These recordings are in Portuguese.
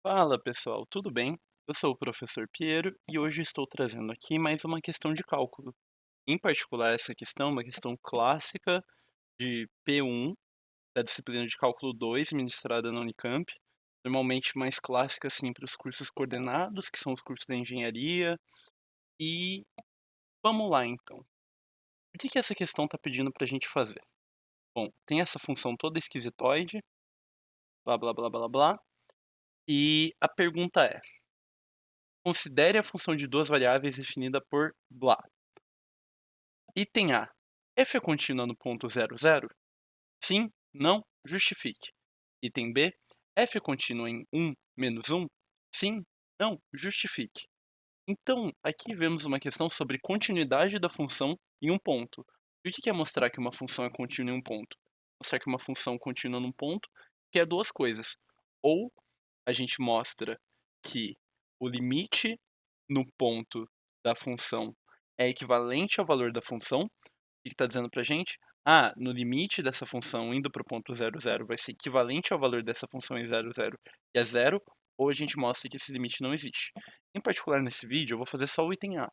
Fala pessoal, tudo bem? Eu sou o professor Piero e hoje estou trazendo aqui mais uma questão de cálculo. Em particular, essa questão é uma questão clássica de P1, da disciplina de Cálculo 2, ministrada na Unicamp. Normalmente mais clássica assim para os cursos coordenados, que são os cursos da engenharia. E vamos lá então. O que essa questão está pedindo para a gente fazer? Bom, tem essa função toda esquisitoide, blá blá blá blá blá, e a pergunta é: considere a função de duas variáveis definida por blá. Item A. F é contínua no ponto 0, 0? Sim, não, justifique. Item B. F é contínua em 1 menos 1? Sim, não, justifique. Então, aqui vemos uma questão sobre continuidade da função em um ponto. E o que é mostrar que uma função é contínua em um ponto? Mostrar que uma função contínua num ponto quer duas coisas. Ou a gente mostra que o limite no ponto da função é equivalente ao valor da função. O que está dizendo para a gente? No limite dessa função indo para o ponto 0, 0 vai ser equivalente ao valor dessa função em 0, 0 e é 0, ou a gente mostra que esse limite não existe. Em particular, nesse vídeo, eu vou fazer só o item A.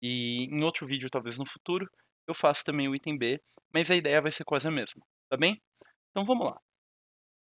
E em outro vídeo, talvez no futuro, eu faço também o item B, mas a ideia vai ser quase a mesma, tá bem? Então vamos lá.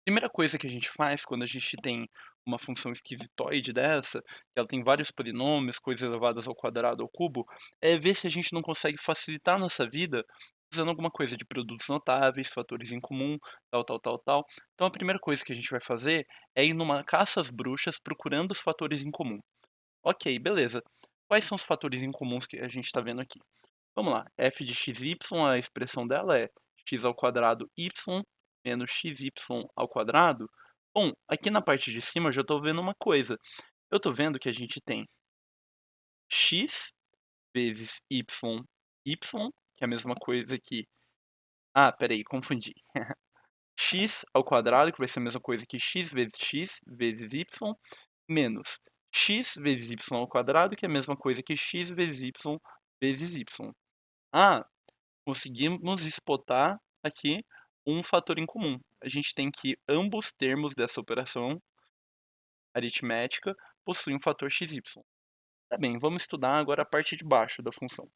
Primeira coisa que a gente faz quando a gente tem uma função esquisitoide dessa, que ela tem vários polinômios, coisas elevadas ao quadrado, ao cubo, é ver se a gente não consegue facilitar a nossa vida usando alguma coisa de produtos notáveis, fatores em comum, tal, tal, tal, tal. Então a primeira coisa que a gente vai fazer é ir numa caça às bruxas procurando os fatores em comum. Ok, beleza. Quais são os fatores em comuns que a gente está vendo aqui? Vamos lá, f de xy, a expressão dela é x ao quadrado y menos xy ao quadrado. Bom, aqui na parte de cima eu já estou vendo uma coisa. Eu estou vendo que a gente tem x vezes y, que é a mesma coisa que... peraí, confundi. X ao quadrado, que vai ser a mesma coisa que x vezes y, menos x vezes y ao quadrado, que é a mesma coisa que x vezes y vezes y. Ah, conseguimos espotar aqui um fator em comum. A gente tem que ambos termos dessa operação aritmética possuem um fator xy. Tá bem, vamos estudar agora a parte de baixo da função.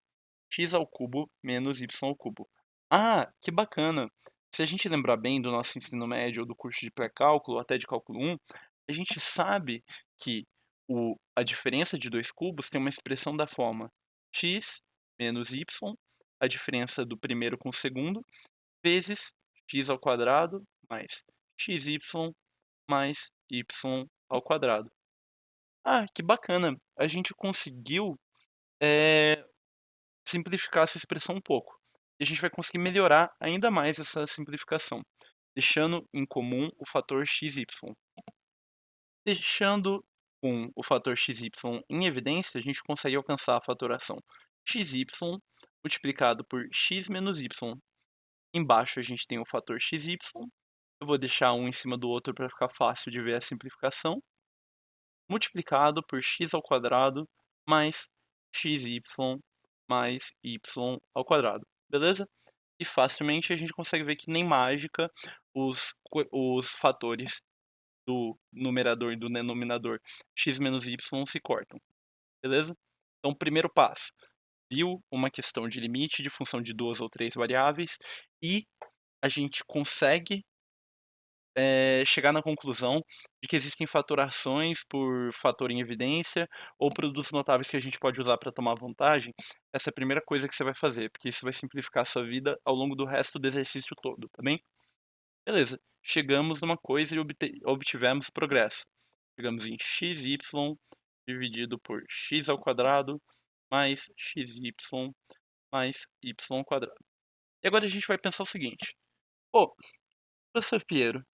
X ao cubo menos y ao cubo. Que bacana! Se a gente lembrar bem do nosso ensino médio ou do curso de pré-cálculo, até de cálculo 1, a gente sabe que a diferença de dois cubos tem uma expressão da forma x menos y, a diferença do primeiro com o segundo, vezes x ao quadrado mais xy mais y ao quadrado. Que bacana! A gente conseguiu simplificar essa expressão um pouco. E a gente vai conseguir melhorar ainda mais essa simplificação, deixando em comum o fator xy. Deixando com o fator xy em evidência, a gente consegue alcançar a fatoração xy multiplicado por x menos y. Embaixo a gente tem o fator xy. Eu vou deixar um em cima do outro para ficar fácil de ver a simplificação. Multiplicado por x ao quadrado mais xy mais y ao quadrado. Beleza? E facilmente a gente consegue ver que nem mágica os fatores do numerador e do denominador x menos y se cortam. Beleza? Então, primeiro passo. Viu uma questão de limite de função de duas ou três variáveis e a gente consegue chegar na conclusão de que existem fatorações por fator em evidência ou produtos notáveis que a gente pode usar para tomar vantagem. Essa é a primeira coisa que você vai fazer, porque isso vai simplificar a sua vida ao longo do resto do exercício todo, tá bem? Beleza, chegamos numa coisa e obtivemos progresso. Chegamos em xy dividido por x ao quadrado mais xy mais y ao quadrado. E agora a gente vai pensar o seguinte: pô, professor Piero,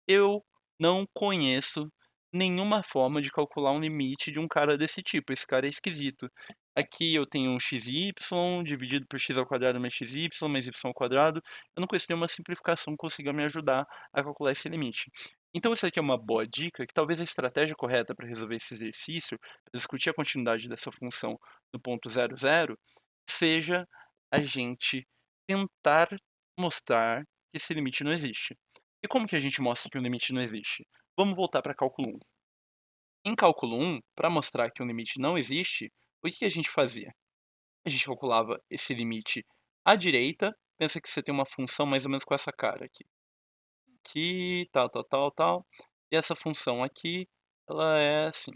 eu não conheço nenhuma forma de calcular um limite de um cara desse tipo, esse cara é esquisito. Aqui eu tenho um xy dividido por x ao quadrado mais xy mais y ao quadrado. Eu não conheço nenhuma simplificação que consiga me ajudar a calcular esse limite. Então isso aqui é uma boa dica, que talvez a estratégia correta para resolver esse exercício, para discutir a continuidade dessa função no ponto 0, 0, seja a gente tentar mostrar que esse limite não existe. E como que a gente mostra que o limite não existe? Vamos voltar para cálculo 1. Em cálculo 1, para mostrar que um limite não existe, o que a gente fazia? A gente calculava esse limite à direita, pensa que você tem uma função mais ou menos com essa cara aqui, tal, tal, tal, tal, e essa função aqui, ela é assim.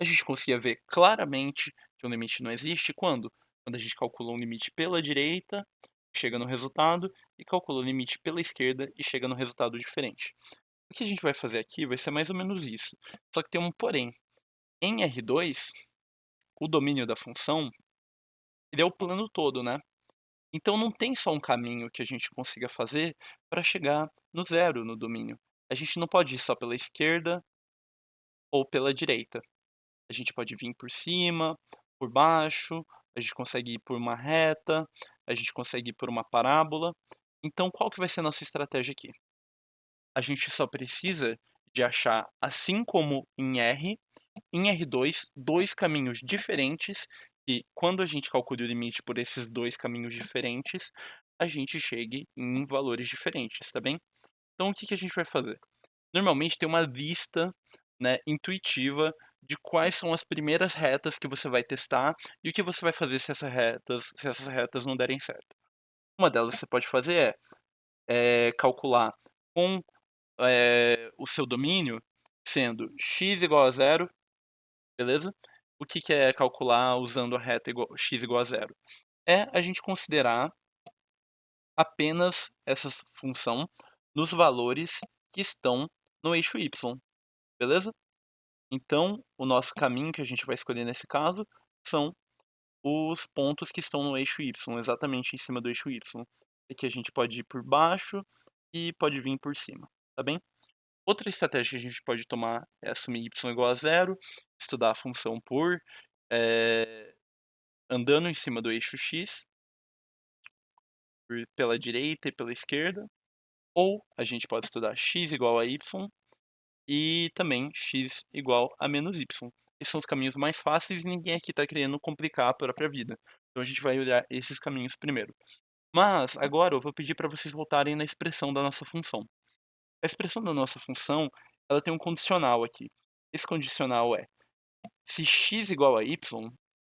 A gente conseguia ver claramente que o limite não existe quando? Quando a gente calcula um limite pela direita, chega no resultado, e calcula o limite pela esquerda e chega no resultado diferente. O que a gente vai fazer aqui vai ser mais ou menos isso, só que tem um porém. Em R2, o domínio da função, ele é o plano todo, né. Então não tem só um caminho que a gente consiga fazer para chegar no zero no domínio. A gente não pode ir só pela esquerda ou pela direita. A gente pode vir por cima, por baixo, a gente consegue ir por uma reta, a gente consegue ir por uma parábola. Então qual que vai ser a nossa estratégia aqui? A gente só precisa de achar, assim como em R2, 2 caminhos diferentes e quando a gente calcula o limite por esses 2 caminhos diferentes, a gente chegue em valores diferentes, tá bem? Então o que que a gente vai fazer? Normalmente tem uma lista, né, intuitiva de quais são as primeiras retas que você vai testar e o que você vai fazer se essas retas não derem certo. Uma delas que você pode fazer é calcular com, o seu domínio sendo x igual a zero, beleza? O que que é calcular usando a reta igual x igual a zero? É a gente considerar apenas essa função nos valores que estão no eixo y, beleza? Então, o nosso caminho que a gente vai escolher nesse caso são os pontos que estão no eixo y, exatamente em cima do eixo y. Aqui a gente pode ir por baixo e pode vir por cima, tá bem? Outra estratégia que a gente pode tomar é assumir y igual a zero, estudar a função por andando em cima do eixo x, pela direita e pela esquerda, ou a gente pode estudar x igual a y e também x igual a menos y. Esses são os caminhos mais fáceis e ninguém aqui está querendo complicar a própria vida. Então a gente vai olhar esses caminhos primeiro. Mas agora eu vou pedir para vocês voltarem na expressão da nossa função. A expressão da nossa função, ela tem um condicional aqui. Esse condicional é: se x igual a y,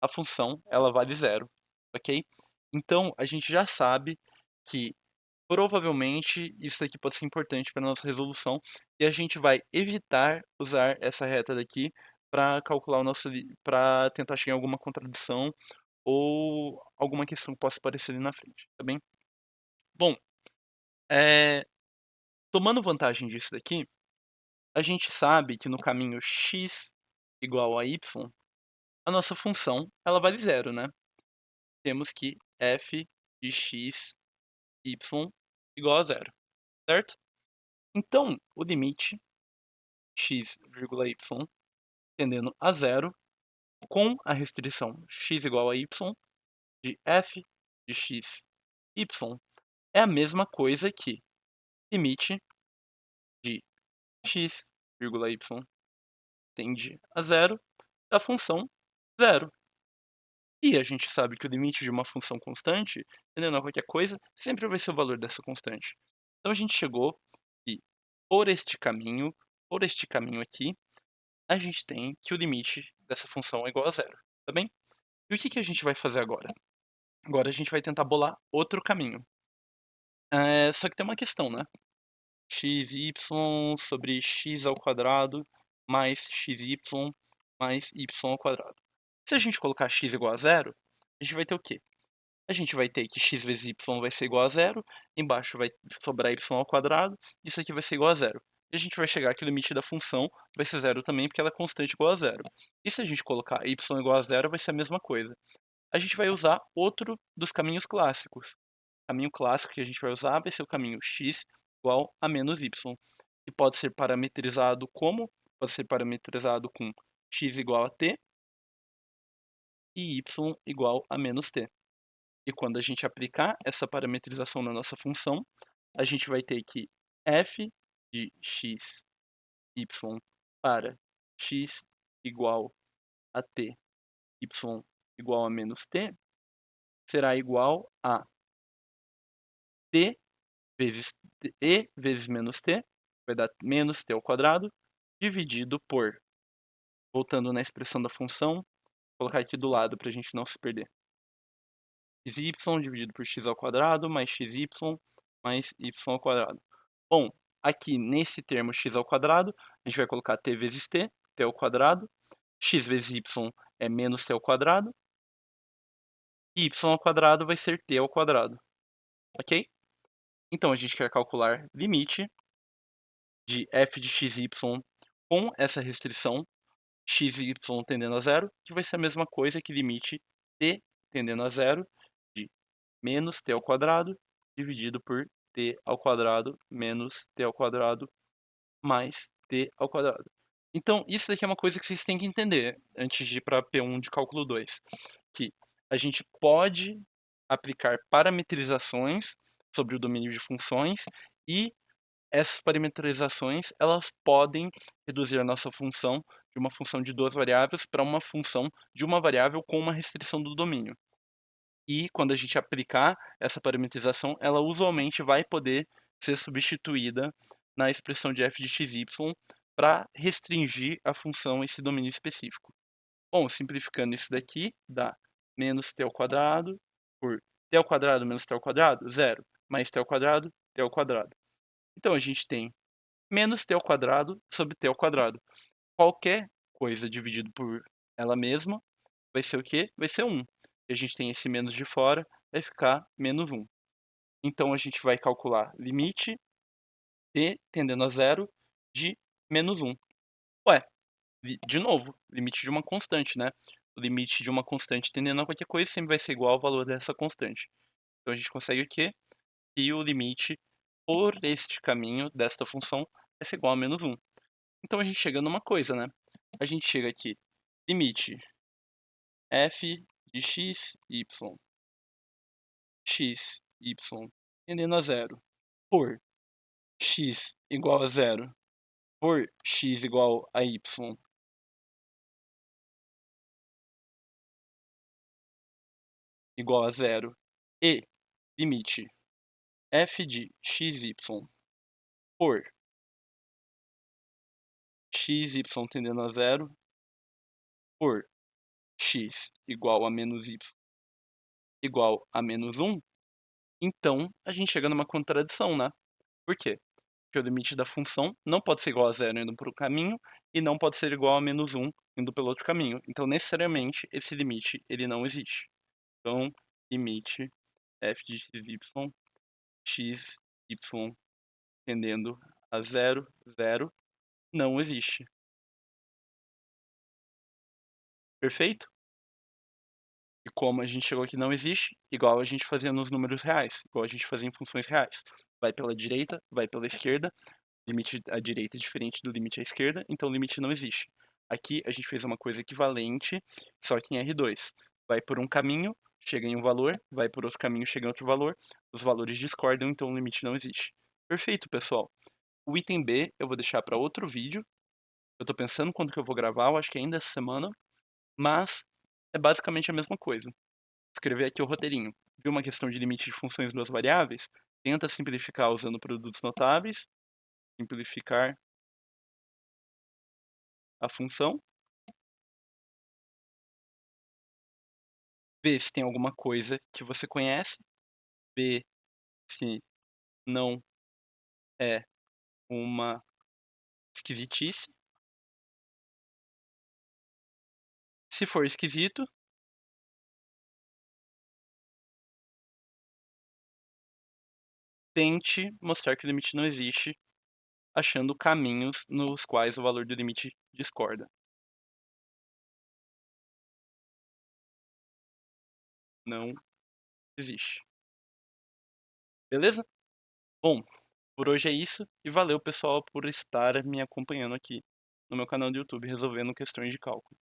a função ela vale zero, ok? Então a gente já sabe que provavelmente isso aqui pode ser importante para nossa resolução e a gente vai evitar usar essa reta daqui para calcular o nosso para tentar chegar em alguma contradição ou alguma questão que possa aparecer ali na frente, tá bem? Bom, eh, tomando vantagem disso daqui, a gente sabe que no caminho x igual a y, a nossa função ela vale zero, né? Temos que f de x, y igual a zero, certo? Então, o limite x, y tendendo a zero, com a restrição x igual a y, de f de x, y, é a mesma coisa que limite de x, y tende a zero da função zero. E a gente sabe que o limite de uma função constante, tendendo a qualquer coisa, sempre vai ser o valor dessa constante. Então a gente chegou e por este caminho aqui, a gente tem que o limite dessa função é igual a zero, tá bem? E o que que a gente vai fazer agora? Agora a gente vai tentar bolar outro caminho. Só que tem uma questão, né? Xy sobre x ao quadrado mais xy mais y ao quadrado. Se a gente colocar x igual a zero, a gente vai ter o quê? A gente vai ter que x vezes y vai ser igual a zero, embaixo vai sobrar y ao quadrado, isso aqui vai ser igual a zero. E a gente vai chegar que o limite da função vai ser zero também, porque ela é constante igual a zero. E se a gente colocar y igual a zero, vai ser a mesma coisa. A gente vai usar outro dos caminhos clássicos. O caminho clássico que a gente vai usar vai ser o caminho x igual a menos y, que pode ser parametrizado como? Pode ser parametrizado com x igual a t e y igual a menos t. E quando a gente aplicar essa parametrização na nossa função, a gente vai ter que f de x, y para x igual a t, y igual a menos t, será igual a t vezes e vezes menos t, vai dar menos t ao quadrado, dividido por Voltando na expressão da função, vou colocar aqui do lado para a gente não se perder. xy dividido por x ao quadrado mais xy mais y ao quadrado. Bom, aqui nesse termo x ao quadrado, a gente vai colocar t vezes t ao quadrado, x vezes y é menos t ao quadrado, e y ao quadrado vai ser t ao quadrado, ok? Então, a gente quer calcular limite de f de xy com essa restrição, x e y tendendo a zero, que vai ser a mesma coisa que limite t tendendo a zero de menos t ao quadrado dividido por t ao quadrado menos t ao quadrado mais t ao quadrado. Então, isso daqui é uma coisa que vocês têm que entender antes de ir para P1 de cálculo 2, que a gente pode aplicar parametrizações sobre o domínio de funções e essas parametrizações, elas podem reduzir a nossa função de uma função de 2 variáveis para uma função de uma variável com uma restrição do domínio. E quando a gente aplicar essa parametrização, ela usualmente vai poder ser substituída na expressão de f de xy para restringir a função esse domínio específico. Bom, simplificando isso daqui, dá menos t ao quadrado por t ao quadrado menos t ao quadrado, zero, mais t ao quadrado, t ao quadrado. Então, a gente tem menos t ao quadrado sobre t ao quadrado. Qualquer coisa dividido por ela mesma vai ser o quê? Vai ser 1. E a gente tem esse menos de fora, vai ficar menos 1. Então, a gente vai calcular limite t tendendo a zero de menos 1. Ué, de novo, limite de uma constante, né? O limite de uma constante tendendo a qualquer coisa sempre vai ser igual ao valor dessa constante. Então, a gente consegue o quê? Que o limite por este caminho desta função vai ser igual a menos 1. Então, a gente chega numa coisa, né? A gente chega aqui, limite f de x, y, tendendo a zero, por x igual a zero, por x igual a y igual a zero, e limite f de xy por xy tendendo a zero, por x igual a menos y igual a menos 1, então a gente chega numa contradição, né? Por quê? Porque o limite da função não pode ser igual a zero indo para o caminho e não pode ser igual a menos 1 indo pelo outro caminho. Então, necessariamente, esse limite ele não existe. Então, limite f de xy, xy tendendo a zero, zero, não existe. Perfeito? E como a gente chegou aqui não existe, igual a gente fazia nos números reais, igual a gente fazia em funções reais. Vai pela direita, vai pela esquerda, limite à direita é diferente do limite à esquerda, então o limite não existe. Aqui a gente fez uma coisa equivalente, só que em R2. Vai por um caminho, chega em um valor, vai por outro caminho, chega em outro valor, os valores discordam, então o limite não existe. Perfeito, pessoal. O item B eu vou deixar para outro vídeo. Eu estou pensando quando que eu vou gravar, eu acho que ainda essa semana, mas é basicamente a mesma coisa. Escrever aqui o roteirinho. Viu uma questão de limite de funções de duas variáveis? Tenta simplificar usando produtos notáveis, simplificar a função, ver se tem alguma coisa que você conhece, ver se não é uma esquisitice. Se for esquisito, tente mostrar que o limite não existe, achando caminhos nos quais o valor do limite discorda. Não existe. Beleza? Bom, por hoje é isso e valeu, pessoal, por estar me acompanhando aqui no meu canal do YouTube resolvendo questões de cálculo.